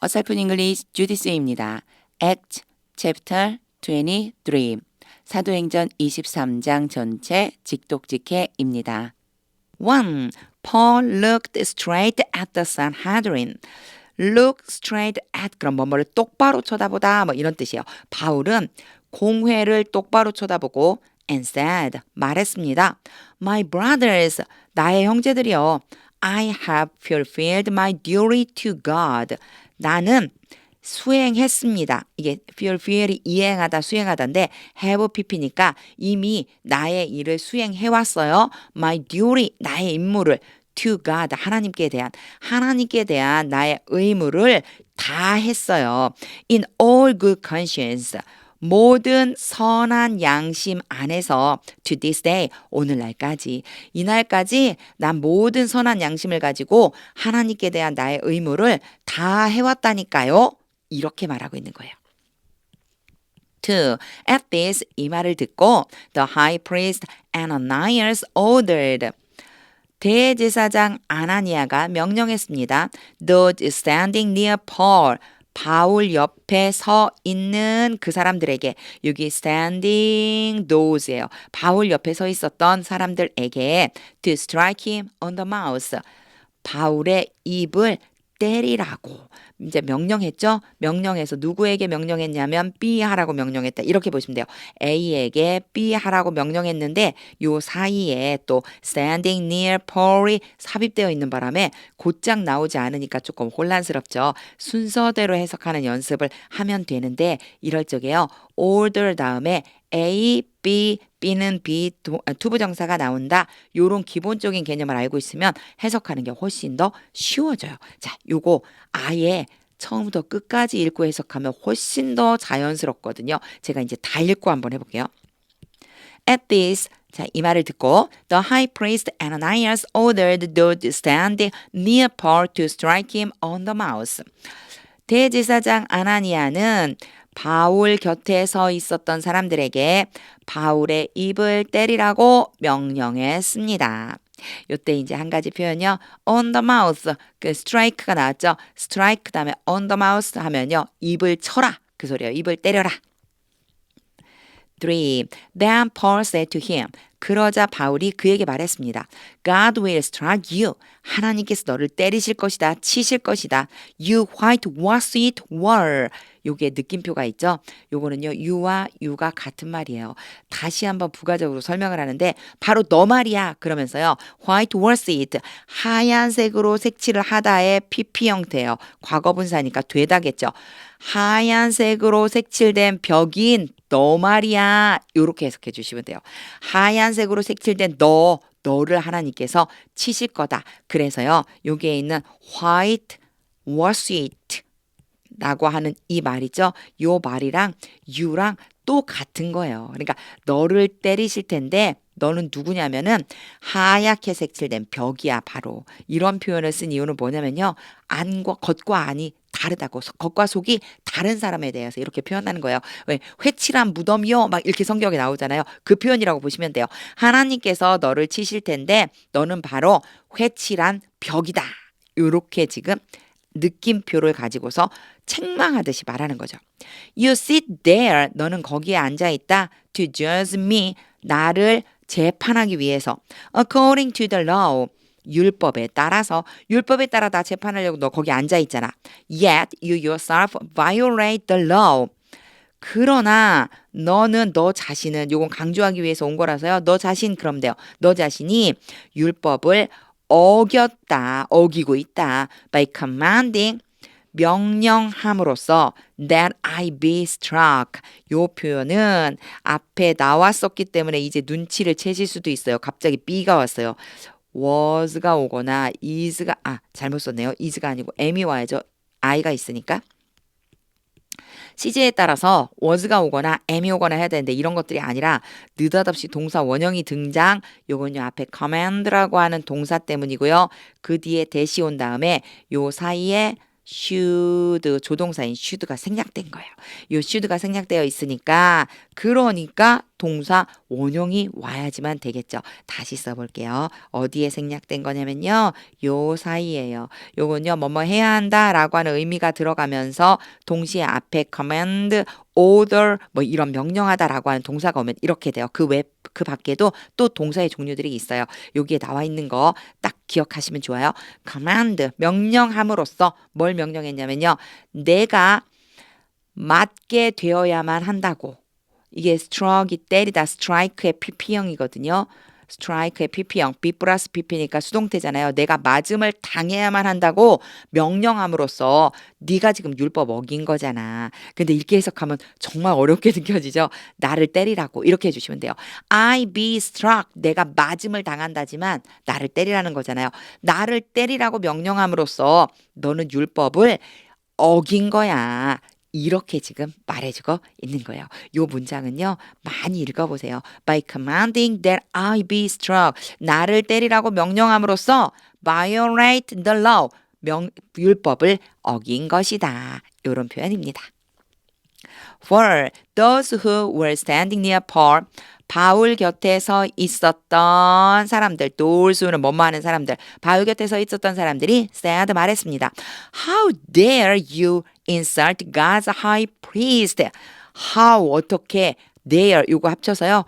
어설픈 잉글리시 주디스입니다. Act Chapter 23 사도행전 23장 전체 직독직해입니다. 1. Paul looked straight at the Sanhedrin. Look straight at 그럼 뭐뭐를 똑바로 쳐다보다 뭐 이런 뜻이에요. 바울은 공회를 똑바로 쳐다보고 and said 말했습니다. My brothers 나의 형제들이여 I have fulfilled my duty to God. 나는 수행했습니다. 이게 fulfill이 이행하다 수행하다인데 have pp니까 이미 나의 일을 수행해왔어요. My duty 나의 임무를 to God 하나님께 대한 나의 의무를 다 했어요. In all good conscience 모든 선한 양심 안에서 to this day 오늘날까지 이날까지 난 모든 선한 양심을 가지고 하나님께 대한 나의 의무를 다 해왔다니까요. 이렇게 말하고 있는 거예요. 2. At this 이 말을 듣고 the high priest Ananias ordered 대제사장 아나니아가 명령했습니다. Those standing near Paul 바울 옆에 서 있는 그 사람들에게 여기 standing those예요. 바울 옆에 서 있었던 사람들에게 to strike him on the mouth 바울의 입을 때리라고 이제 명령했죠. 명령해서 누구에게 명령했냐면 B 하라고 명령했다. 이렇게 보시면 돼요. A에게 B 하라고 명령했는데 요 사이에 또 standing near Paul이 삽입되어 있는 바람에 곧장 나오지 않으니까 조금 혼란스럽죠. 순서대로 해석하는 연습을 하면 되는데 이럴 적에요. order 다음에 A, B, B는 B 투부정사가 나온다. 요런 기본적인 개념을 알고 있으면 해석하는 게 훨씬 더 쉬워져요. 자, 요거 아예 처음부터 끝까지 읽고 해석하면 훨씬 더 자연스럽거든요. 제가 이제 다 읽고 한번 해볼게요. At this 자, 이 말을 듣고 the high priest Ananias ordered those standing near Paul to strike him on the mouth. 대제사장 아나니아는 바울 곁에 서 있었던 사람들에게 바울의 입을 때리라고 명령했습니다. 요때 이제 한 가지 표현이요. on the mouth, 그 strike가 나왔죠. strike 다음에 on the mouth 하면요. 입을 쳐라. 그 소리예요. 입을 때려라. 3. Then Paul said to him. 그러자 바울이 그에게 말했습니다. God will strike you. 하나님께서 너를 때리실 것이다. 치실 것이다. You whitewashed wall. 요게 느낌표가 있죠. 요거는요. you와 you가 같은 말이에요. 다시 한번 부가적으로 설명을 하는데 바로 너 말이야. 그러면서요. whitewashed 하얀색으로 색칠을 하다의 PP 형태예요. 과거분사니까 되다겠죠. 하얀색으로 색칠된 벽인 너 말이야. 요렇게 해석해 주시면 돼요. 하얀색으로 색칠된 너를 하나님께서 치실 거다. 그래서요. 여기에 있는 white washed 라고 하는 이 말이죠. 요 말이랑 you랑 또 같은 거예요. 그러니까 너를 때리실 텐데 너는 누구냐면은 하얗게 색칠된 벽이야 바로. 이런 표현을 쓴 이유는 뭐냐면요. 안과 겉과 안이 다르다고 겉과 속이 다른 사람에 대해서 이렇게 표현하는 거예요. 왜 회칠한 무덤이요 막 이렇게 성경에 나오잖아요. 그 표현이라고 보시면 돼요. 하나님께서 너를 치실 텐데 너는 바로 회칠한 벽이다. 이렇게 지금 느낌표를 가지고서 책망하듯이 말하는 거죠. You sit there. 너는 거기에 앉아있다. To judge me. 나를 재판하기 위해서. According to the law. 율법에 따라 다 재판하려고 너 거기 앉아있잖아. Yet you yourself violate the law. 그러나 너는 너 자신은 요건 강조하기 위해서 온 거라서요. 너 자신 그럼 돼요. 너 자신이 율법을 어기고 있다. By commanding 명령함으로써 that I be struck. 요 표현은 앞에 나왔었기 때문에 이제 눈치를 채실 수도 있어요. 갑자기 be가 왔어요. was가 오거나 is가 잘못 썼네요. is가 아니고 am이 와야죠. I가 있으니까. 시제에 따라서 was가 오거나 am이 오거나 해야 되는데 이런 것들이 아니라 느닷없이 동사 원형이 등장. 요건요 앞에 command라고 하는 동사 때문이고요. 그 뒤에 대시 온 다음에 요 사이에 should 조동사인 should가 생략된 거예요. 요 should가 생략되어 있으니까 그러니까 동사 원형이 와야지만 되겠죠. 다시 써볼게요. 어디에 생략된 거냐면요. 요 사이에요. 요건요. 뭐뭐 해야 한다라고 하는 의미가 들어가면서 동시에 앞에 command, order 뭐 이런 명령하다라고 하는 동사가 오면 이렇게 돼요. 그 밖에도 또 동사의 종류들이 있어요. 여기에 나와 있는 거 딱 기억하시면 좋아요. command, 명령함으로써 뭘 명령했냐면요. 내가 맞게 되어야만 한다고. 이게 struck이 때리다, strike의 pp형이거든요. strike의 pp형, B 플러스 pp니까 수동태잖아요. 내가 맞음을 당해야만 한다고 명령함으로써 네가 지금 율법 어긴 거잖아. 근데 이렇게 해석하면 정말 어렵게 느껴지죠. 나를 때리라고 이렇게 해주시면 돼요. I be struck, 내가 맞음을 당한다지만 나를 때리라는 거잖아요. 나를 때리라고 명령함으로써 너는 율법을 어긴 거야. 이렇게 지금 말해주고 있는 거예요. 요 문장은요. 많이 읽어보세요. By commanding that I be struck. 나를 때리라고 명령함으로써 violate the law. 율법을 어긴 것이다. 이런 표현입니다. For those who were standing near Paul, 바울 곁에 서 있었던 사람들, those who는 뭐뭐 하는 사람들, 바울 곁에 서 있었던 사람들이 said 말했습니다. How dare you insult God's high priest? How 어떻게 dare 이거 합쳐서요.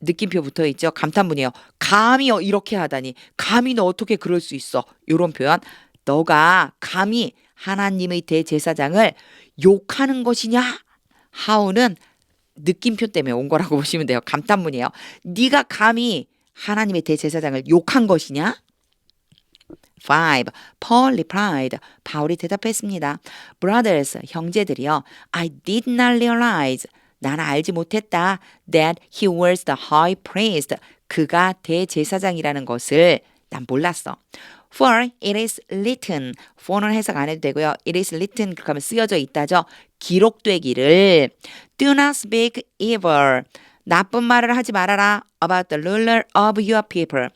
느낌표 붙어 있죠. 감탄문이에요. 감히 이렇게 하다니. 감히 너 어떻게 그럴 수 있어? 이런 표현. 너가 감히 하나님의 대제사장을 욕하는 것이냐? how는 느낌표 때문에 온 거라고 보시면 돼요. 감탄문이에요. 네가 감히 하나님의 대제사장을 욕한 것이냐? 5. Paul replied. 바울이 대답했습니다. Brothers, 형제들이요. I did not realize. 나는 알지 못했다. That he was the high priest. 그가 대제사장이라는 것을 난 몰랐어. For it is written. for는 해석 안 해도 되고요. It is written 그렇게 하면 쓰여져 있다죠. 기록되기를. Do not speak evil. 나쁜 말을 하지 말아라. About the ruler of your people.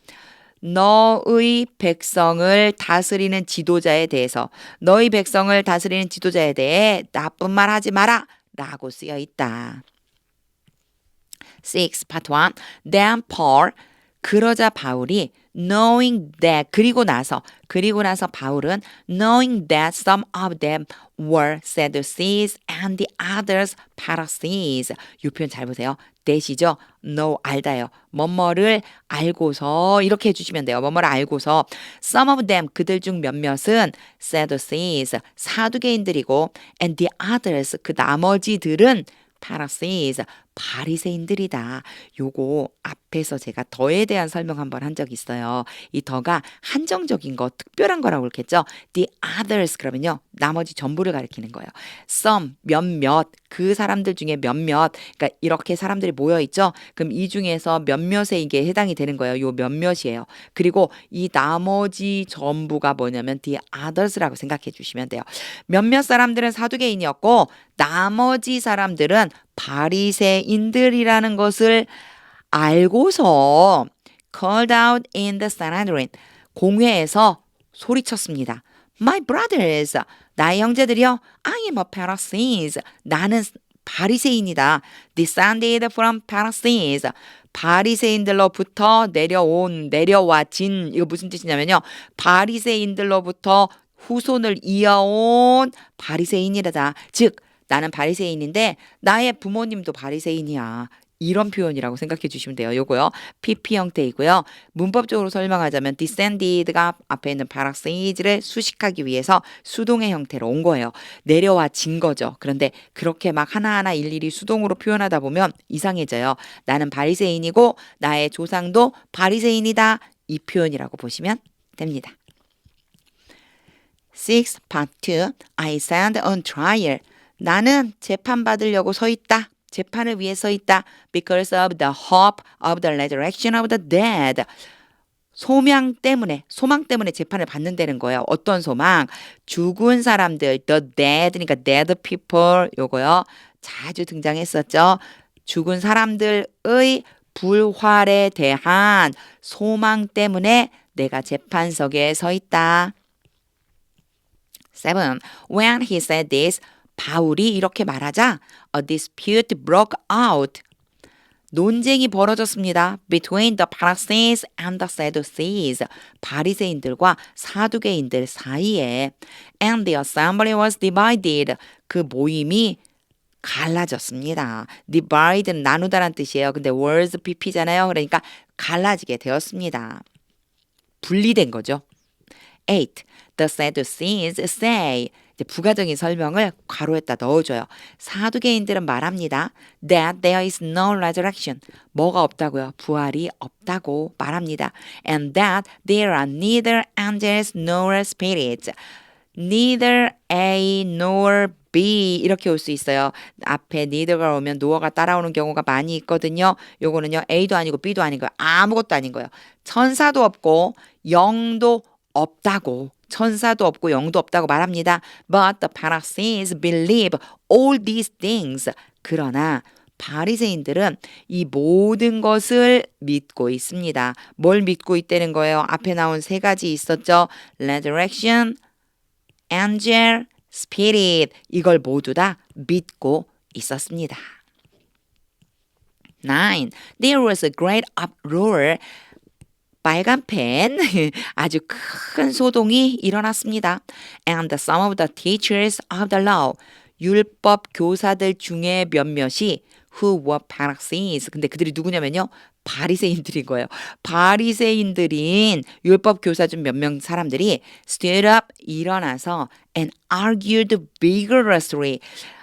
너의 백성을 다스리는 지도자에 대해서 너의 백성을 다스리는 지도자에 대해 나쁜 말 하지 마라 라고 쓰여 있다. 6. Part 1. Then Paul 그러자 바울이 knowing that 그리고 나서 바울은 knowing that some of them were Sadducees and the others Pharisees. 이 표현 잘 보세요. that이죠. know 알다요. 뭐뭐를 알고서 이렇게 해주시면 돼요. 뭐뭐를 알고서 some of them 그들 중 몇몇은 Sadducees 사두개인들이고 and the others 그 나머지들은 Pharisees 바리새인들이다. 요거 앞에서 제가 더에 대한 설명 한번 한 적 있어요. 이 더가 한정적인 거, 특별한 거라고 그랬겠죠. The others 그러면요. 나머지 전부를 가리키는 거예요. some 몇몇 그 사람들 중에 몇몇 그러니까 이렇게 사람들이 모여 있죠. 그럼 이 중에서 몇몇에 이게 해당이 되는 거예요. 요 몇몇이에요. 그리고 이 나머지 전부가 뭐냐면 the others라고 생각해 주시면 돼요. 몇몇 사람들은 사두개인이었고 나머지 사람들은 바리새인들이라는 것을 알고서 called out in the Sanhedrin 공회에서 소리쳤습니다. My brothers, 나의 형제들이여, I am a Pharisees. 나는 바리새인이다. Descended from Pharisees. 바리새인들로부터 내려와 진 이거 무슨 뜻이냐면요. 바리새인들로부터 후손을 이어온 바리새인이다. 즉 나는 바리새인인데 나의 부모님도 바리새인이야. 이런 표현이라고 생각해 주시면 돼요. 요거요. PP 형태이고요. 문법적으로 설명하자면 descended가 앞에 있는 pharisees를 수식하기 위해서 수동의 형태로 온 거예요. 내려와 진 거죠. 그런데 그렇게 막 하나하나 일일이 수동으로 표현하다 보면 이상해져요. 나는 바리새인이고 나의 조상도 바리새인이다. 이 표현이라고 보시면 됩니다. 6. Part 2. I stand on trial. 나는 재판받으려고 서 있다. 재판을 위해 서 있다. Because of the hope of the resurrection of the dead. 소망 때문에 재판을 받는다는 거예요. 어떤 소망? 죽은 사람들, the dead, 그러니까 dead people 요거요. 자주 등장했었죠. 죽은 사람들의 부활에 대한 소망 때문에 내가 재판석에 서 있다. 7. When he said this, 바울이 이렇게 말하자 a dispute broke out. 논쟁이 벌어졌습니다. Between the Pharisees and the Sadducees. 바리새인들과 사두개인들 사이에. And the assembly was divided. 그 모임이 갈라졌습니다. Divide는 나누다란 뜻이에요. 근데 words pp잖아요. 그러니까 갈라지게 되었습니다. 분리된 거죠. 8. The Sadducees say. 이제 부가적인 설명을 괄호에다 넣어줘요. 사두개인들은 말합니다. That there is no resurrection. 뭐가 없다고요? 부활이 없다고 말합니다. And that there are neither angels nor spirits. Neither A nor B 이렇게 올 수 있어요. 앞에 neither가 오면 no가 따라오는 경우가 많이 있거든요. 요거는요. A도 아니고 B도 아닌 거예요. 아무것도 아닌 거예요. 천사도 없고 영도 없다고. 천사도 없고 영도 없다고 말합니다. But the Pharisees believe all these things. 그러나 바리새인들은 이 모든 것을 믿고 있습니다. 뭘 믿고 있다는 거예요? 앞에 나온 세 가지 있었죠. Resurrection, angel, spirit. 이걸 모두 다 믿고 있었습니다. 9. There was a great uproar. 빨간 펜 아주 큰 소동이 일어났습니다. And some of the teachers of the law 율법 교사들 중에 몇몇이 who were Pharisees 근데 그들이 누구냐면요. 바리새인들인 거예요. 바리새인들인 율법 교사 중 몇 명 사람들이 stood up 일어나서 and argued vigorously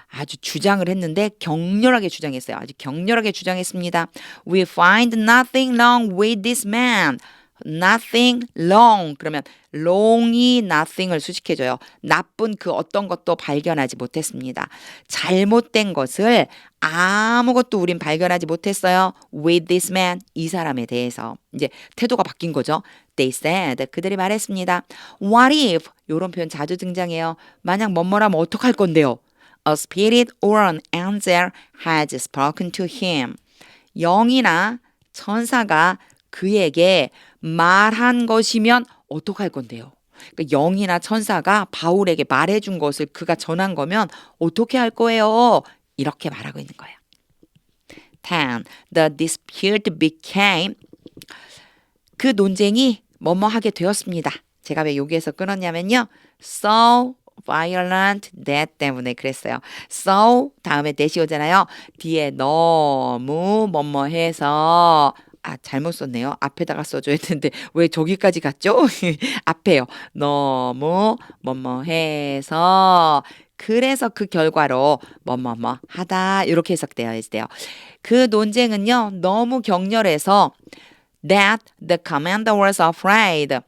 아주 주장을 했는데 격렬하게 주장했어요. 아주 격렬하게 주장했습니다. We find nothing wrong with this man. Nothing wrong. 그러면 wrong이 nothing을 수식해줘요. 나쁜 그 어떤 것도 발견하지 못했습니다. 잘못된 것을 아무것도 우린 발견하지 못했어요. With this man. 이 사람에 대해서. 이제 태도가 바뀐 거죠. They said. 그들이 말했습니다. What if? 이런 표현 자주 등장해요. 만약 뭐뭐라면 어떡할 건데요? A spirit or an angel has spoken to him. 영이나 천사가 그에게 말한 것이면 어떡할 건데요? 그러니까 영이나 천사가 바울에게 말해준 것을 그가 전한 거면 어떻게 할 거예요? 이렇게 말하고 있는 거예요. 10. The dispute became 그 논쟁이 뭐뭐하게 되었습니다. 제가 왜 여기에서 끊었냐면요. So violent that 때문에 그랬어요. So 다음에 that이 오잖아요. 뒤에 너무 뭐뭐해서 잘못 썼네요. 앞에다가 써줘야 되는데 왜 저기까지 갔죠? 앞에요. 너무 뭐뭐해서 그래서 그 결과로 뭐뭐뭐 하다 이렇게 해석되어 있어요. 그 논쟁은요. 너무 격렬해서 that the commander was afraid.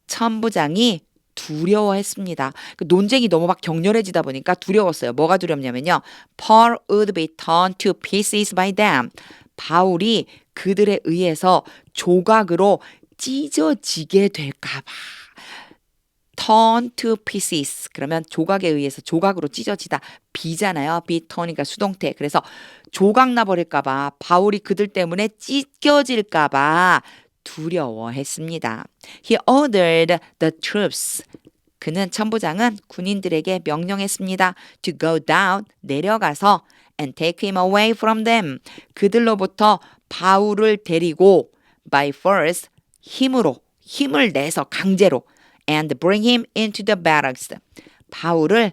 천부장이 두려워했습니다. 그 논쟁이 너무 막 격렬해지다 보니까 두려웠어요. 뭐가 두렵냐면요. Paul would be torn to pieces by them. 바울이 그들에 의해서 조각으로 찢어지게 될까 봐. Torn to pieces. 그러면 조각에 의해서 조각으로 찢어지다. 비잖아요. be turn이니까 수동태. 그래서 조각 나버릴까 봐. 바울이 그들 때문에 찢겨질까 봐. 두려워했습니다. He ordered the troops. 그는 천부장은 군인들에게 명령했습니다. To go down, 내려가서 and take him away from them. 그들로부터 바울을 데리고 by force, 힘을 내서 강제로 and bring him into the barracks. 바울을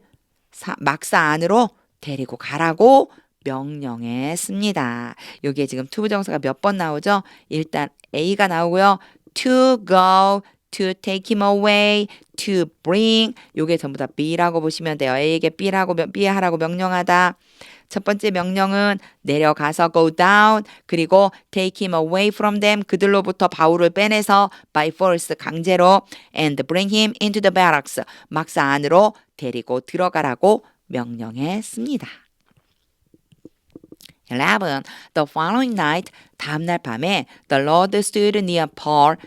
막사 안으로 데리고 가라고 명령했습니다. 여기에 지금 투부정사가 몇 번 나오죠? 일단 A가 나오고요. To go, to take him away, to bring. 요게 전부 다 B라고 보시면 돼요. A에게 B 하라고 명령하다. 첫 번째 명령은 내려가서 go down 그리고 take him away from them 그들로부터 바울을 빼내서 by force 강제로 and bring him into the barracks 막사 안으로 데리고 들어가라고 명령했습니다. 11. The following night, 다음날 밤에 the Lord stood near Paul.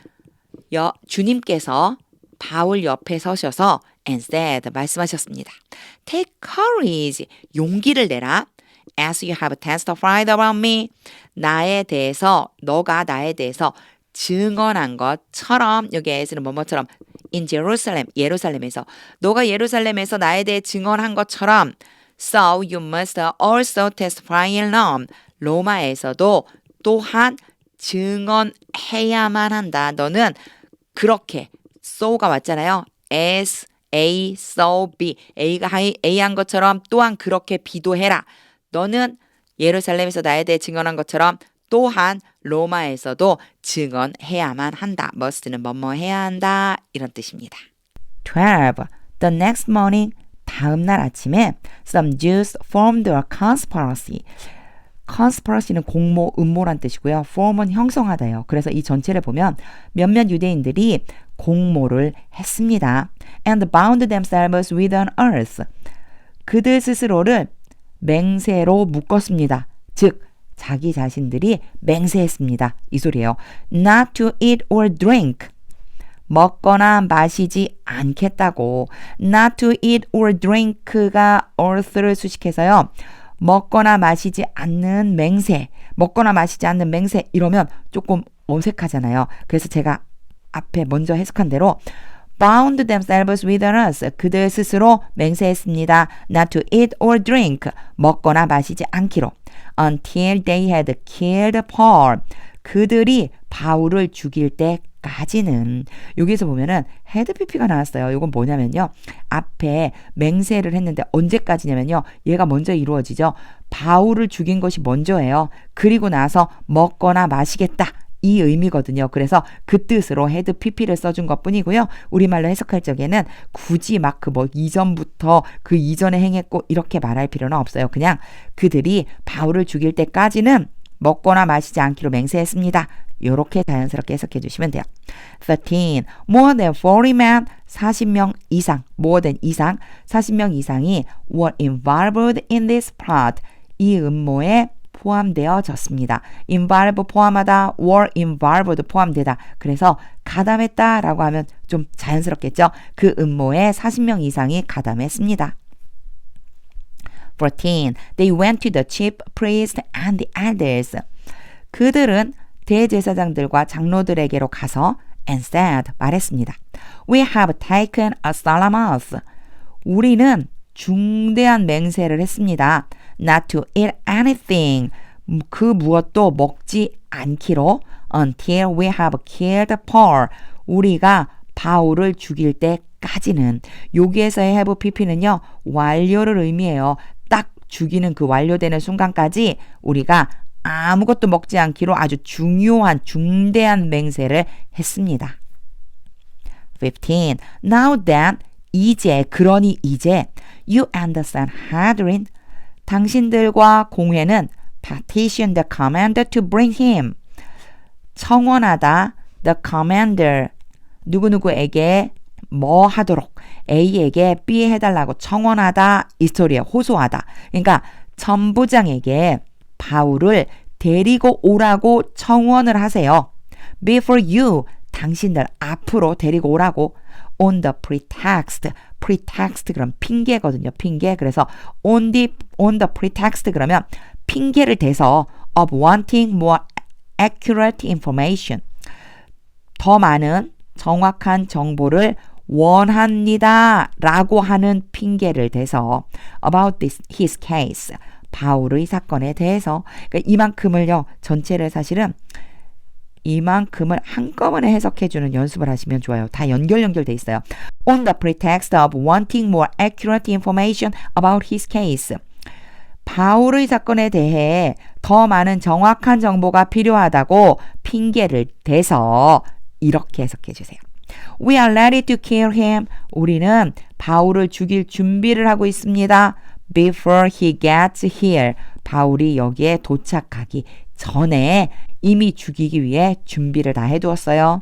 주님께서 바울 옆에 서셔서 and said, 말씀하셨습니다. Take courage, 용기를 내라. As you have testified about me, 너가 나에 대해서 증언한 것처럼, 여기 as는 뭐뭐처럼, in Jerusalem, 예루살렘에서, 너가 예루살렘에서 나에 대해 증언한 것처럼, So you must also testify in Rome. 로마에서도 또한 증언해야만 한다. 너는 그렇게 so가 왔잖아요. as A, so B. A가 A 한 것처럼 또한 그렇게 B도 해라. 너는 예루살렘에서 나에 대해 증언한 것처럼 또한 로마에서도 증언해야만 한다. must는 뭐뭐 해야 한다. 이런 뜻입니다. 12. The next morning. 다음 날 아침에 some Jews formed a conspiracy. conspiracy는 공모, 음모란 뜻이고요. form은 형성하다요. 그래서 이 전체를 보면 몇몇 유대인들이 공모를 했습니다. and bound themselves with an oath. 그들 스스로를 맹세로 묶었습니다. 즉 자기 자신들이 맹세했습니다. 이 소리예요. not to eat or drink. 먹거나 마시지 않겠다고. not to eat or drink가 oath를 수식해서요. 먹거나 마시지 않는 맹세, 먹거나 마시지 않는 맹세 이러면 조금 어색하잖아요. 그래서 제가 앞에 먼저 해석한 대로 bound themselves with an oath. 그들 스스로 맹세했습니다. not to eat or drink. 먹거나 마시지 않기로. until they had killed Paul. 그들이 바울을 죽일 때까지는. 여기서 보면은 had pp가 나왔어요. 이건 뭐냐면요. 앞에 맹세를 했는데 언제까지냐면요. 얘가 먼저 이루어지죠. 바울을 죽인 것이 먼저예요. 그리고 나서 먹거나 마시겠다. 이 의미거든요. 그래서 그 뜻으로 had pp를 써준 것 뿐이고요. 우리말로 해석할 적에는 굳이 막 그 뭐 이전부터 그 이전에 행했고 이렇게 말할 필요는 없어요. 그냥 그들이 바울을 죽일 때까지는 먹거나 마시지 않기로 맹세했습니다. 이렇게 자연스럽게 해석해 주시면 돼요. 13. More than 40 men, 40명 이상, more than 이상, 40명 이상이 were involved in this plot. 이 음모에 포함되어졌습니다. involve 포함하다, were involved 포함되다. 그래서 가담했다 라고 하면 좀 자연스럽겠죠. 그 음모에 40명 이상이 가담했습니다. 14. They went to the chief priest and the elders. 그들은 대제사장들과 장로들에게로 가서 and said, 말했습니다. We have taken a solemn oath. 우리는 중대한 맹세를 했습니다. Not to eat anything. 그 무엇도 먹지 않기로 until we have killed Paul. 우리가 바울을 죽일 때까지는. 여기에서의 have pp는요. 완료를 의미해요. 딱 죽이는 그 완료되는 순간까지 우리가 아무것도 먹지 않기로 아주 중요한 중대한 맹세를 했습니다. 15. Now that 이제 그러니 이제 you and the Sanhedrin 당신들과 공회는 petition the commander to bring him 청원하다 the commander 누구누구에게 뭐 하도록 A에게 B 해달라고 청원하다 이 스토리에 호소하다. 그러니까 천부장에게 바울을 데리고 오라고 청원을 하세요. Before you 당신들 앞으로 데리고 오라고 on the pretext pretext 그럼 핑계거든요. 핑계. 그래서 on the pretext 그러면 핑계를 대서 of wanting more accurate information 더 많은 정확한 정보를 원합니다 라고 하는 핑계를 대서 about his case 바울의 사건에 대해서 그러니까 이만큼을요 전체를 사실은 이만큼을 한꺼번에 해석해주는 연습을 하시면 좋아요. 다 연결돼 있어요. On the pretext of wanting more accurate information about his case. 바울의 사건에 대해 더 많은 정확한 정보가 필요하다고 핑계를 대서 이렇게 해석해 주세요. We are ready to kill him. 우리는 바울을 죽일 준비를 하고 있습니다. Before he gets here. 바울이 여기에 도착하기 전에 이미 죽이기 위해 준비를 다 해두었어요.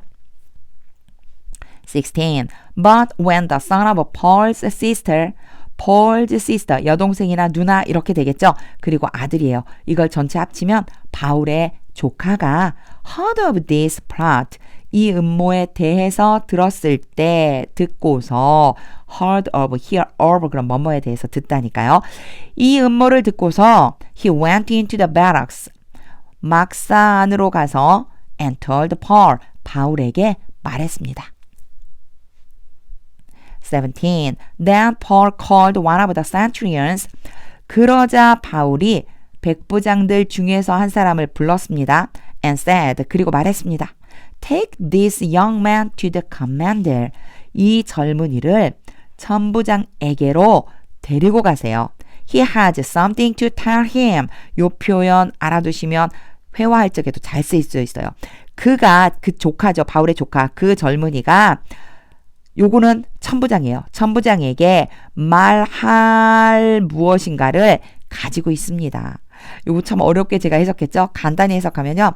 16. But when the son of Paul's sister, Paul's sister, 여동생이나 누나 이렇게 되겠죠. 그리고 아들이에요. 이걸 전체 합치면 바울의 조카가 heard of this plot, 이 음모에 대해서 들었을 때 듣고서 heard of, hear of 그럼 뭐뭐에 대해서 듣다니까요. 이 음모를 듣고서 he went into the barracks, 막사 안으로 가서 and told Paul, 바울에게 말했습니다. 17. Then Paul called one of the centurions. 그러자 바울이 백부장들 중에서 한 사람을 불렀습니다. And said, 그리고 말했습니다. Take this young man to the commander. 이 젊은이를 천부장에게로 데리고 가세요. He has something to tell him. 요 표현 알아두시면 회화할 적에도 잘 쓰일 수 있어요. 그가, 그 조카죠. 바울의 조카. 그 젊은이가 요거는 천부장이에요. 천부장에게 말할 무엇인가를 가지고 있습니다. 요거 참 어렵게 제가 해석했죠. 간단히 해석하면요.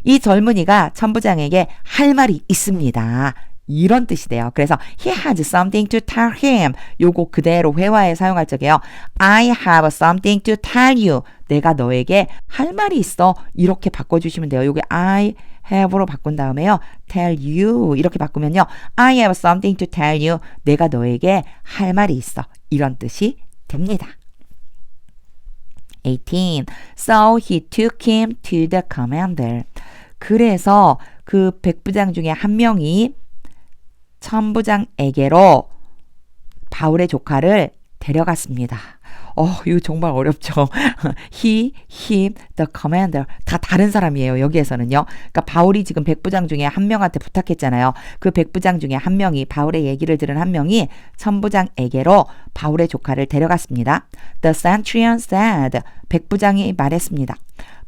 이 젊은이가 천부장에게 할 말이 있습니다. 이런 뜻이 돼요. 그래서 he has something to tell him. 요거 그대로 회화에 사용할 적에요. I have something to tell you. 내가 너에게 할 말이 있어. 이렇게 바꿔주시면 돼요. 요게 I have로 바꾼 다음에요. tell you 이렇게 바꾸면요. I have something to tell you. 내가 너에게 할 말이 있어. 이런 뜻이 됩니다. 18. So he took him to the commander. 그래서 그 백부장 중에 한 명이 천부장에게로 바울의 조카를 데려갔습니다. 이거 정말 어렵죠. He, him, the commander 다 다른 사람이에요. 여기에서는요. 그러니까 바울이 지금 백부장 중에 한 명한테 부탁했잖아요. 그 백부장 중에 한 명이 바울의 얘기를 들은 한 명이 천부장에게로 바울의 조카를 데려갔습니다. The centurion said, 백부장이 말했습니다.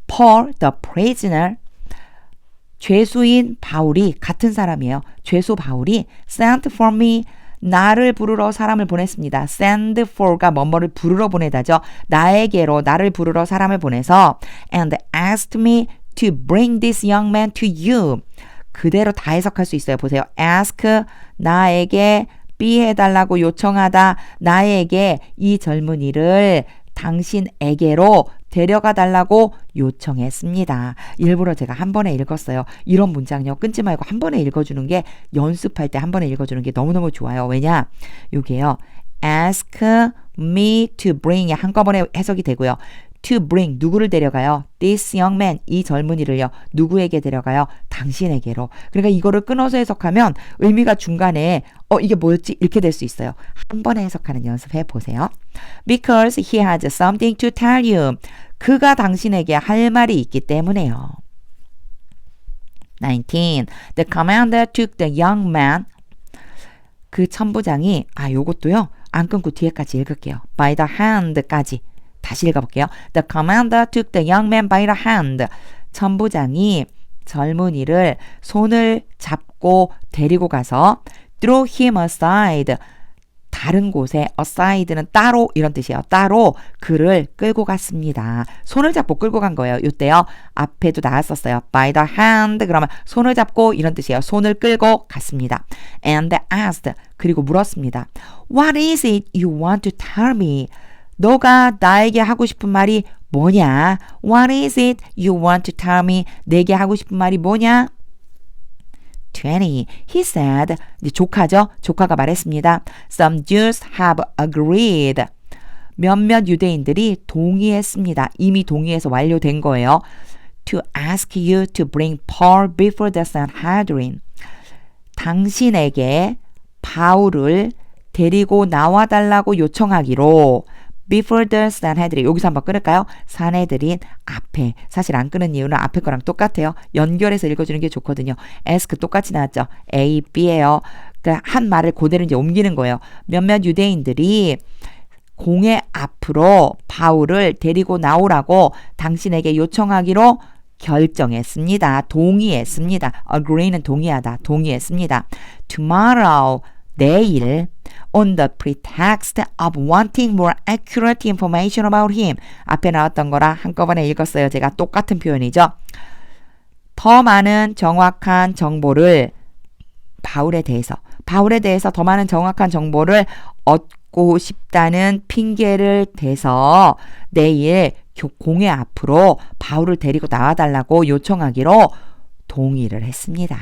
Paul, the prisoner, 죄수인 바울이 같은 사람이에요. 죄수 바울이 sent for me, 나를 부르러 사람을 보냈습니다. send for가 뭐뭐를 부르러 보내다죠. 나에게로 나를 부르러 사람을 보내서 and asked me to bring this young man to you. 그대로 다 해석할 수 있어요. 보세요. ask, 나에게 be 해달라고 요청하다. 나에게 이 젊은이를 당신에게로 데려가 달라고 요청했습니다. 일부러 제가 한 번에 읽었어요. 이런 문장요. 끊지 말고 한 번에 읽어주는 게 연습할 때 한 번에 읽어주는 게 너무너무 좋아요. 왜냐? 요게요. ask me to bring이 한꺼번에 해석이 되고요. to bring, 누구를 데려가요? this young man, 이 젊은이를요. 누구에게 데려가요? 당신에게로. 그러니까 이거를 끊어서 해석하면 의미가 중간에 이게 뭐였지? 이렇게 될 수 있어요. 한 번에 해석하는 연습해 보세요. Because he has something to tell you. 그가 당신에게 할 말이 있기 때문에요. 19. The commander took the young man. 그 천부장이 요것도요. 안 끊고 뒤에까지 읽을게요. By the hand까지. 다시 읽어볼게요. The commander took the young man by the hand. 천부장이 젊은이를 손을 잡고 데리고 가서 threw him aside. 다른 곳에 aside는 따로 이런 뜻이에요. 따로 그를 끌고 갔습니다. 손을 잡고 끌고 간 거예요. 이때요. 앞에도 나왔었어요. by the hand 그러면 손을 잡고 이런 뜻이에요. 손을 끌고 갔습니다. and asked 그리고 물었습니다. What is it you want to tell me? 너가 나에게 하고 싶은 말이 뭐냐? What is it you want to tell me? 내게 하고 싶은 말이 뭐냐? 20. He said, 이제 조카죠? 조카가 말했습니다. Some Jews have agreed. 몇몇 유대인들이 동의했습니다. 이미 동의해서 완료된 거예요. To ask you to bring Paul before the Sanhedrin. 당신에게 바울을 데리고 나와달라고 요청하기로 before the Sanhedrin. 여기서 한번 끊을까요? 산헤드린 앞에. 사실 안 끊은 이유는 앞에 거랑 똑같아요. 연결해서 읽어주는 게 좋거든요. ask 똑같이 나왔죠. A, B예요. 그러니까 한 말을 그대로 이제 옮기는 거예요. 몇몇 유대인들이 공회 앞으로 바울을 데리고 나오라고 당신에게 요청하기로 결정했습니다. 동의했습니다. agree는 동의하다. 동의했습니다. tomorrow 내일 on the pretext of wanting more accurate information about him. 앞에 나왔던 거랑 한꺼번에 읽었어요. 제가 똑같은 표현이죠. 더 많은 정확한 정보를 바울에 대해서 더 많은 정확한 정보를 얻고 싶다는 핑계를 대서 내일 공회 앞으로 바울을 데리고 나와달라고 요청하기로 동의를 했습니다.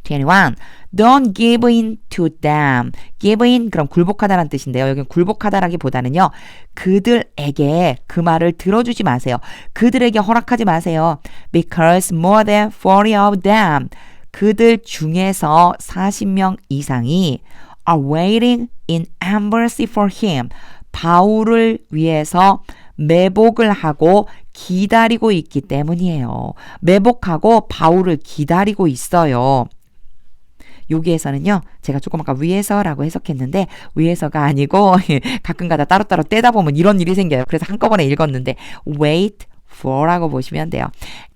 21. Don't give in to them. give in 그럼 굴복하다라는 뜻인데요. 여기는 굴복하다라기보다는요. 그들에게 그 말을 들어주지 마세요. 그들에게 허락하지 마세요. Because more than 40 of them. 그들 중에서 40명 이상이 are waiting in embassy for him. 바울을 위해서 매복을 하고 기다리고 있기 때문이에요. 매복하고 바울을 기다리고 있어요. 여기에서는요, 제가 조금 아까 위에서라고 해석했는데, 위에서가 아니고, 가끔가다 따로따로 떼다 보면 이런 일이 생겨요. 그래서 한꺼번에 읽었는데, wait for라고 보시면 돼요.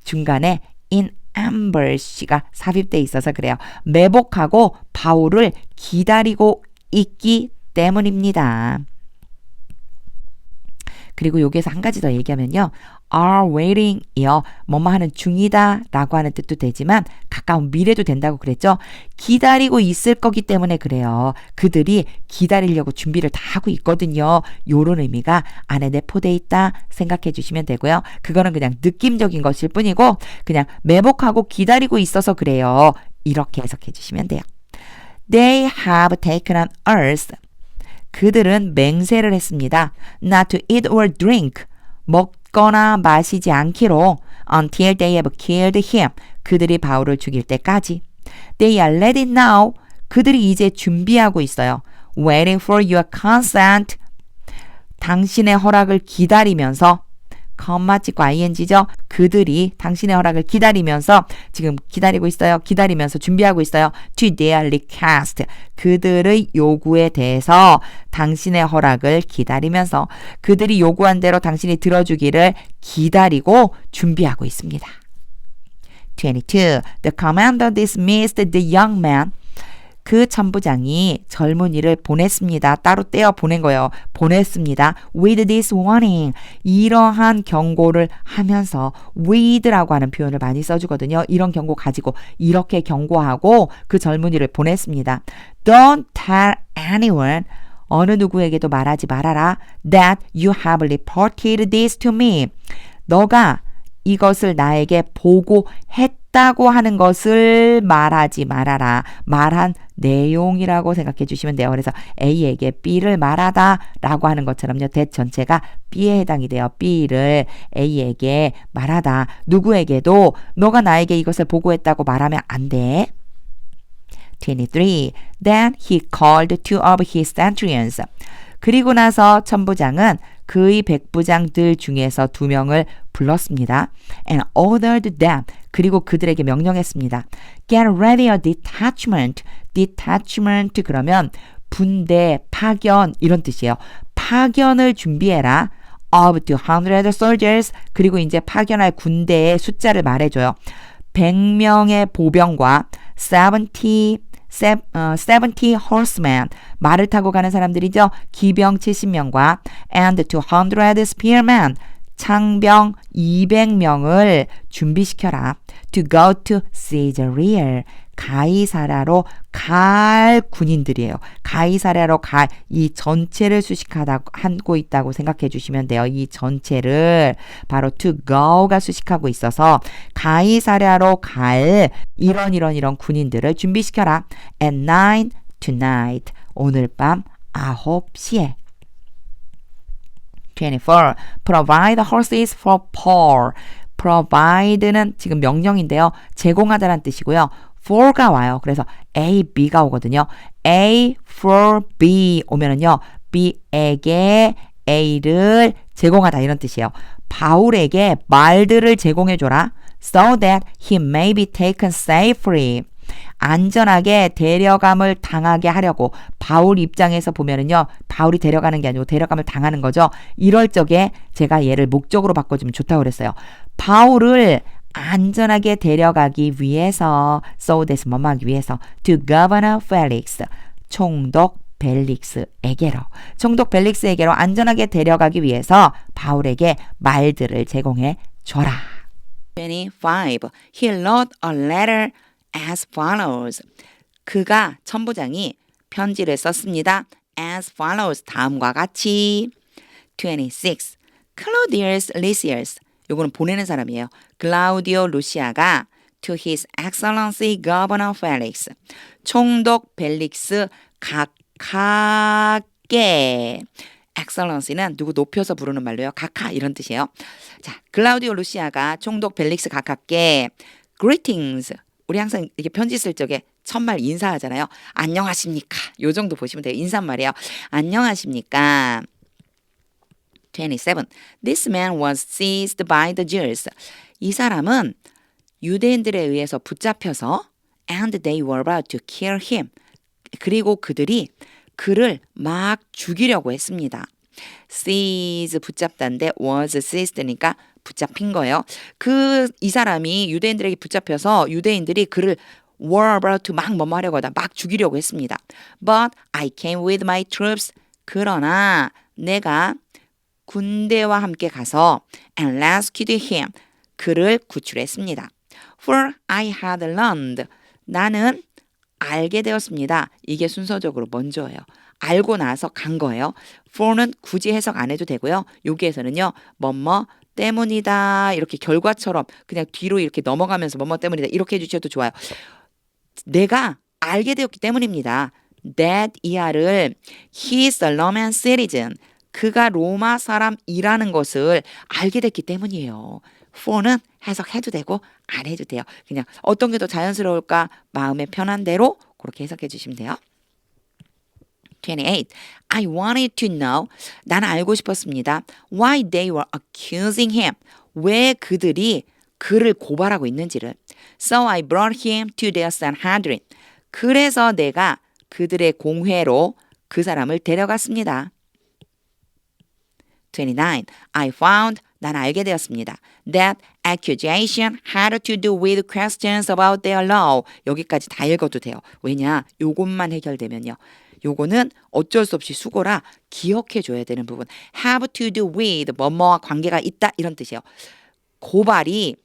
중간에 in ambush가 삽입돼 있어서 그래요. 매복하고 바울을 기다리고 있기 때문입니다. 그리고 여기에서 한 가지 더 얘기하면요. are waiting이요. 뭐뭐 하는 중이다 라고 하는 뜻도 되지만 가까운 미래도 된다고 그랬죠. 기다리고 있을 거기 때문에 그래요. 그들이 기다리려고 준비를 다 하고 있거든요. 요런 의미가 안에 내포돼 있다 생각해 주시면 되고요. 그거는 그냥 느낌적인 것일 뿐이고 그냥 매복하고 기다리고 있어서 그래요. 이렇게 해석해 주시면 돼요. They have taken on earth. 그들은 맹세를 했습니다. Not to eat or drink. 먹거나 마시지 않기로 until they have killed him. 그들이 바울을 죽일 때까지. They are ready now. 그들이 이제 준비하고 있어요. Waiting for your consent. 당신의 허락을 기다리면서 컴마 찍고 ing죠. 그들이 당신의 허락을 기다리면서 지금 기다리고 있어요. 기다리면서 준비하고 있어요. To their request. 그들의 요구에 대해서 당신의 허락을 기다리면서 그들이 요구한 대로 당신이 들어주기를 기다리고 준비하고 있습니다. 22. The commander dismissed the young man. 그 천부장이 젊은이를 보냈습니다. 따로 떼어 보낸 거예요. 보냈습니다. With this warning. 이러한 경고를 하면서 with라고 하는 표현을 많이 써주거든요. 이런 경고 가지고 이렇게 경고하고 그 젊은이를 보냈습니다. Don't tell anyone. 어느 누구에게도 말하지 말아라. That you have reported this to me. 너가 이것을 나에게 보고했다고 하는 것을 말하지 말아라. 말한 내용이라고 생각해 주시면 돼요. 그래서 A에게 B를 말하다 라고 하는 것처럼요. that 전체가 B에 해당이 돼요. B를 A에게 말하다. 누구에게도 너가 나에게 이것을 보고했다고 말하면 안 돼. 23. Then he called two of his centurions. 그리고 나서 천부장은 그의 백부장들 중에서 2명을 불렀습니다. And ordered them. 그리고 그들에게 명령했습니다. Get ready a detachment. detachment 그러면 분대, 파견 이런 뜻이에요. 파견을 준비해라. Of 200 soldiers. 그리고 이제 파견할 군대의 숫자를 말해줘요. 100명의 보병과 70 horsemen, 말을 타고 가는 사람들이죠. 기병 70명과 and 200 spearmen, 창병 200명을 준비시켜라. To go to Caesarea, 가이사랴로 갈 군인들이에요. 가이사랴로 갈 이 전체를 수식하고 있다고 생각해 주시면 돼요. 이 전체를 바로 to go가 수식하고 있어서 가이사랴로 갈 이런 군인들을 준비시켜라. At 9 tonight, 오늘 밤 9시에. 24. Provide horses for Paul. provide는 지금 명령인데요. 제공하다란 뜻이고요. for가 와요. 그래서 A, B가 오거든요. A for B 오면은요. B에게 A를 제공하다 이런 뜻이에요. 바울에게 말들을 제공해줘라. So that he may be taken safely. 안전하게 데려감을 당하게 하려고 바울 입장에서 보면은요. 바울이 데려가는 게 아니고 데려감을 당하는 거죠. 이럴 적에 제가 얘를 목적으로 바꿔주면 좋다고 그랬어요. 바울을 안전하게 데려가기 위해서 so that 뭐하기 위해서 to governor Felix 총독 벨릭스에게로 총독 벨릭스에게로 안전하게 데려가기 위해서 바울에게 말들을 제공해 줘라. 25. He wrote a letter as follows. 그가 천부장이 편지를 썼습니다. as follows. 다음과 같이. 26. Claudius Lysias. 요거는 보내는 사람이에요. 글라우디오 루시아가 to his excellency governor Felix. 총독 벨릭스 각하께. excellency는 누구 높여서 부르는 말로요. 각하 이런 뜻이에요. 자, 글라우디오 루시아가 총독 벨릭스 각하께 greetings. 우리 항상 이렇게 편지 쓸 적에 첫말 인사하잖아요. 안녕하십니까. 요 정도 보시면 돼요. 인사말이에요. 안녕하십니까. 27. This man was seized by the Jews. 이 사람은 유대인들에 의해서 붙잡혀서 and they were about to kill him. 그리고 그들이 그를 막 죽이려고 했습니다. seize 붙잡다인데 was seized니까 붙잡힌 거예요. 이 사람이 유대인들에게 붙잡혀서 유대인들이 그를 were about to 막 뭐뭐 하려고 하다 막 죽이려고 했습니다. But I came with my troops. 그러나 내가 군대와 함께 가서 and rescued him. 그를 구출했습니다. For I had learned. 나는 알게 되었습니다. 이게 순서적으로 먼저예요. 알고 나서 간 거예요. for는 굳이 해석 안 해도 되고요. 여기에서는요. 뭐뭐 때문이다. 이렇게 결과처럼 그냥 뒤로 이렇게 넘어가면서 뭐뭐 때문이다. 이렇게 해주셔도 좋아요. 내가 알게 되었기 때문입니다. That 이하를 he is a Roman citizen. 그가 로마 사람이라는 것을 알게 됐기 때문이에요. for는 해석해도 되고 안 해도 돼요. 그냥 어떤 게 더 자연스러울까 마음에 편한 대로 그렇게 해석해 주시면 돼요. 28. I wanted to know. 나는 알고 싶었습니다. Why they were accusing him. 왜 그들이 그를 고발하고 있는지를. So I brought him to their Sanhedrin. 그래서 내가 그들의 공회로 그 사람을 데려갔습니다. 29. I found. 난 알게 되었습니다. That accusation had to do with questions about their law. 여기까지 다 읽어도 돼요. 왜냐? 요것만 해결되면요. 요거는 어쩔 수 없이 수고라 기억해 줘야 되는 부분. have to do with 뭐뭐와 관계가 있다 이런 뜻이에요. 고발이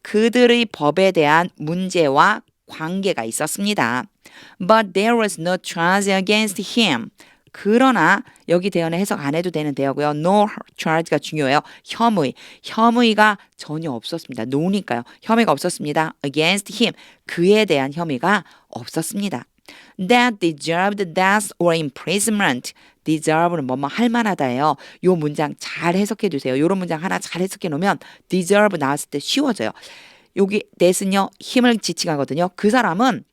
그들의 법에 대한 문제와 관계가 있었습니다. But there was no charge against him. 그러나 여기 대어는 해석 안 해도 되는 대어고요. No charge가 중요해요. 혐의가 전혀 없었습니다. no니까요. 혐의가 없었습니다. against him. 그에 대한 혐의가 없었습니다. That deserved death or imprisonment. deserve는 뭐뭐 할 만하다예요. 요 문장 잘 해석해 주세요. 요런 문장 하나 잘 해석해 놓으면 deserve 나왔을 때 쉬워져요. 여기 that은요. 힘을 지칭하거든요. 그 사람은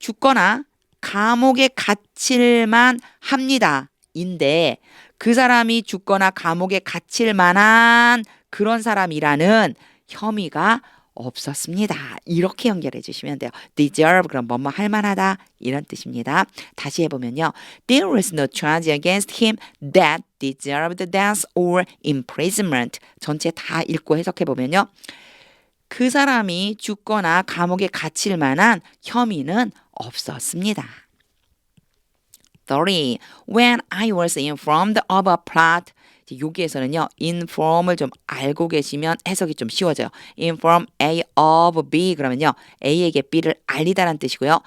죽거나 감옥에 갇힐만 합니다. 인데 그 사람이 죽거나 감옥에 갇힐 만한 그런 사람이라는 혐의가 없었습니다. 이렇게 연결해 주시면 돼요. deserve 그럼 뭐뭐 할 만하다 이런 뜻입니다. 다시 해보면요. There was no charge against him that deserved death or imprisonment. 전체 다 읽고 해석해 보면요. 그 사람이 죽거나 감옥에 갇힐 만한 혐의는 없었습니다. 30. When I was informed of a plot. 여기에서는요. inform을 좀 알고 계시면 해석이 좀 쉬워져요. inform A of B 그러면요. A에게 B를 알리다라는 뜻이고요.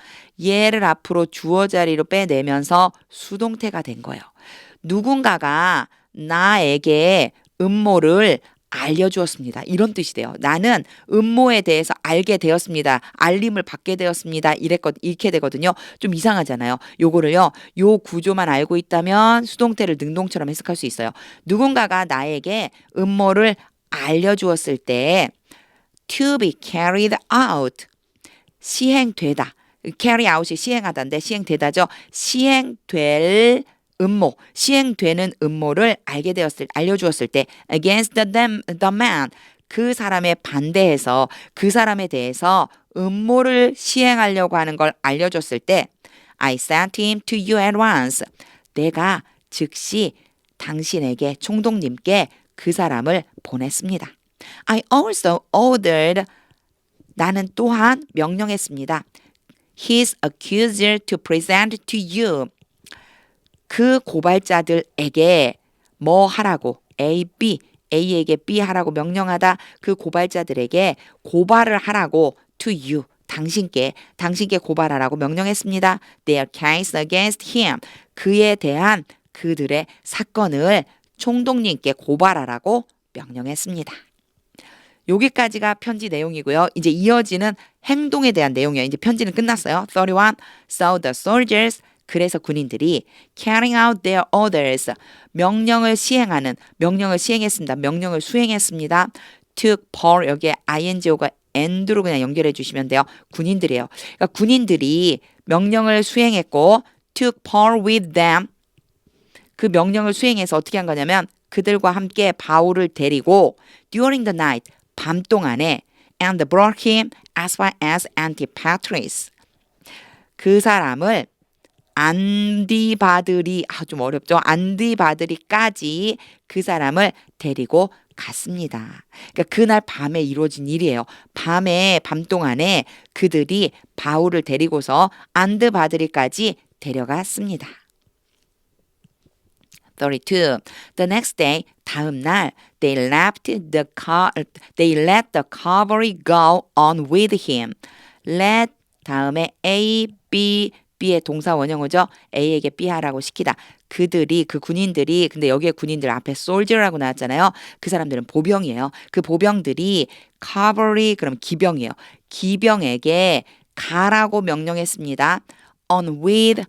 얘를 앞으로 주어 자리로 빼내면서 수동태가 된 거예요. 누군가가 나에게 음모를 알려주었습니다. 이런 뜻이 돼요. 나는 음모에 대해서 알게 되었습니다. 알림을 받게 되었습니다. 이렇게 되거든요. 좀 이상하잖아요. 요거를요. 요 구조만 알고 있다면 수동태를 능동처럼 해석할 수 있어요. 누군가가 나에게 음모를 알려주었을 때 to be carried out. 시행되다. carry out이 시행하다인데 시행되다죠. 시행될 음모, 시행되는 음모를 알려주었을 때 against the man, 그 사람에 반대해서 그 사람에 대해서 음모를 시행하려고 하는 걸 알려줬을 때 I sent him to you at once. 내가 즉시 당신에게 총독님께 그 사람을 보냈습니다. I also ordered. 나는 또한 명령했습니다. His accuser to present to you. 그 고발자들에게 뭐 하라고 A에게 B 하라고 명령하다. 그 고발자들에게 고발을 하라고 to you 당신께 고발하라고 명령했습니다. Their case against him. 그에 대한 그들의 사건을 총독님께 고발하라고 명령했습니다. 여기까지가 편지 내용이고요. 이제 이어지는 행동에 대한 내용이에요. 이제 편지는 끝났어요. 31. So the soldiers. 그래서 군인들이 carrying out their orders. 명령을 시행했습니다. 명령을 수행했습니다. took part. 여기에 ingO가 and로 그냥 연결해 주시면 돼요. 군인들이에요. 그러니까 군인들이 명령을 수행했고 took part with them. 그 명령을 수행해서 어떻게 한 거냐면 그들과 함께 바울을 데리고 during the night 밤 동안에 and brought him as far as Antipatris. 그 사람을 안디바드리 좀 어렵죠. 안디바드리까지 그 사람을 데리고 갔습니다. 그러니까 그날 밤에 이루어진 일이에요. 밤 동안에 그들이 바울을 데리고서 안드바드리까지 데려갔습니다. 32. The next day, 다음 날, they let the cavalry go on with him. let 다음에 A, B, B의 동사 원형어죠. A에게 B 하라고 시키다. 그들이 그 군인들이 근데 여기에 군인들 앞에 soldier라고 나왔잖아요. 그 사람들은 보병이에요. 그 보병들이 cavalry 그럼 기병이에요. 기병에게 가라고 명령했습니다. on with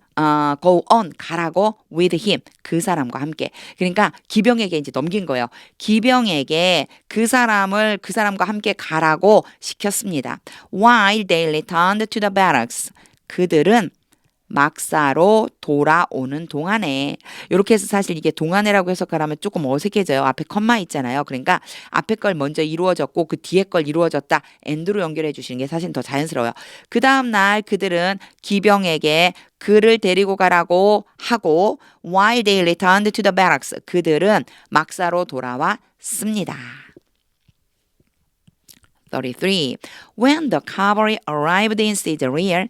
go on 가라고 with him 그 사람과 함께. 그러니까 기병에게 이제 넘긴 거예요. 기병에게 그 사람과 함께 가라고 시켰습니다. While they returned to the barracks. 그들은 막사로 돌아오는 동안에 이렇게 해서 사실 이게 동안에라고 해석하라면 조금 어색해져요. 앞에 컴마 있잖아요. 그러니까 앞에 걸 먼저 이루어졌고 그 뒤에 걸 이루어졌다. 엔드로 연결해 주시는 게 사실 더 자연스러워요. 그 다음 날 그들은 기병에게 그를 데리고 가라고 하고 while they returned to the barracks 그들은 막사로 돌아왔습니다. 33. When the cavalry arrived in Caesarea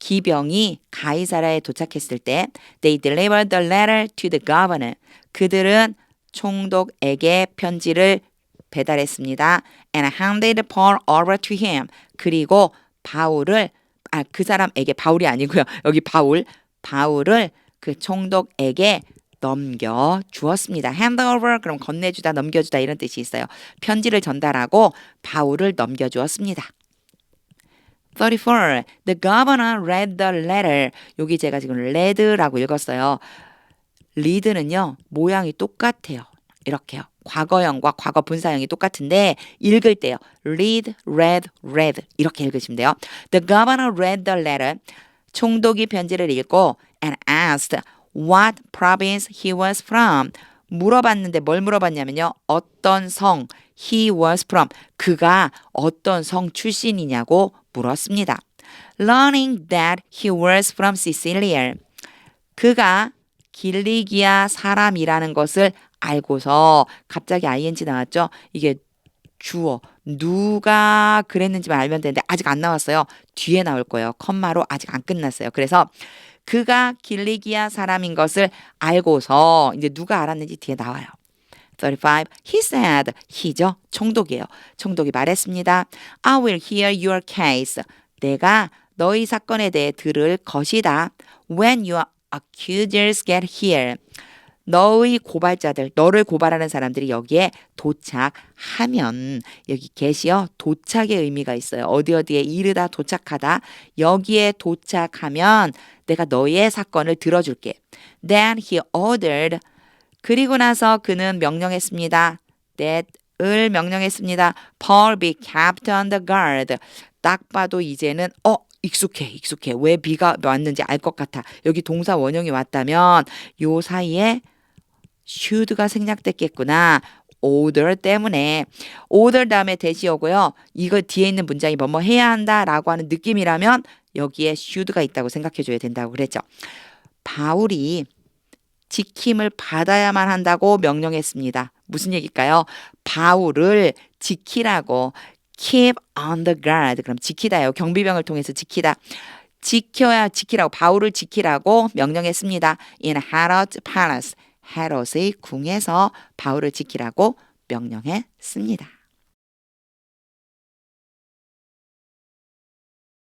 기병이 가이사라에 도착했을 때 they delivered the letter to the governor. 그들은 총독에게 편지를 배달했습니다. and handed Paul over to him. 그리고 바울을 그 사람에게 바울이 아니고요. 여기 바울을 그 총독에게 넘겨 주었습니다. hand over 그럼 건네주다 넘겨주다 이런 뜻이 있어요. 편지를 전달하고 바울을 넘겨 주었습니다. 34. The governor read the letter. 여기 제가 지금 read라고 읽었어요. read는요. 모양이 똑같아요. 이렇게요. 과거형과 과거 분사형이 똑같은데 읽을 때요. read, read, read 이렇게 읽으시면 돼요. The governor read the letter. 총독이 편지를 읽고 and asked what province he was from. 물어봤는데 뭘 물어봤냐면요. 어떤 성 he was from. 그가 어떤 성 출신이냐고 물었습니다. Learning that he was from Sicilia. 그가 길리기아 사람이라는 것을 알고서 갑자기 ing 나왔죠. 이게 주어 누가 그랬는지만 알면 되는데 아직 안 나왔어요. 뒤에 나올 거예요. 컴마로 아직 안 끝났어요. 그래서 그가 길리기아 사람인 것을 알고서 이제 누가 알았는지 뒤에 나와요. 35. He said, he죠. 총독이에요. 총독이 말했습니다. I will hear your case. 내가 너희 사건에 대해 들을 것이다. When your accusers get here. 너의 고발자들, 너를 고발하는 사람들이 여기에 도착하면 여기 get이요. 도착의 의미가 있어요. 어디에 이르다 도착하다. 여기에 도착하면 내가 너의 사건을 들어줄게. Then he ordered 그리고 나서 그는 명령했습니다. that을 명령했습니다. Paul be kept on the guard. 딱 봐도 이제는 익숙해. 왜 비가 왔는지 알 것 같아. 여기 동사 원형이 왔다면 요 사이에 should가 생략됐겠구나. order 때문에 order 다음에 대시 오고요. 이거 뒤에 있는 문장이 뭐뭐 해야 한다라고 하는 느낌이라면 여기에 should가 있다고 생각해 줘야 된다고 그랬죠. 바울이 지킴을 받아야만 한다고 명령했습니다. 무슨 얘기일까요? 바울을 지키라고 keep on the guard. 그럼 지키다요. 경비병을 통해서 지키라고 바울을 지키라고 명령했습니다. In Herod's palace. 헤롯의 궁에서 바울을 지키라고 명령했습니다.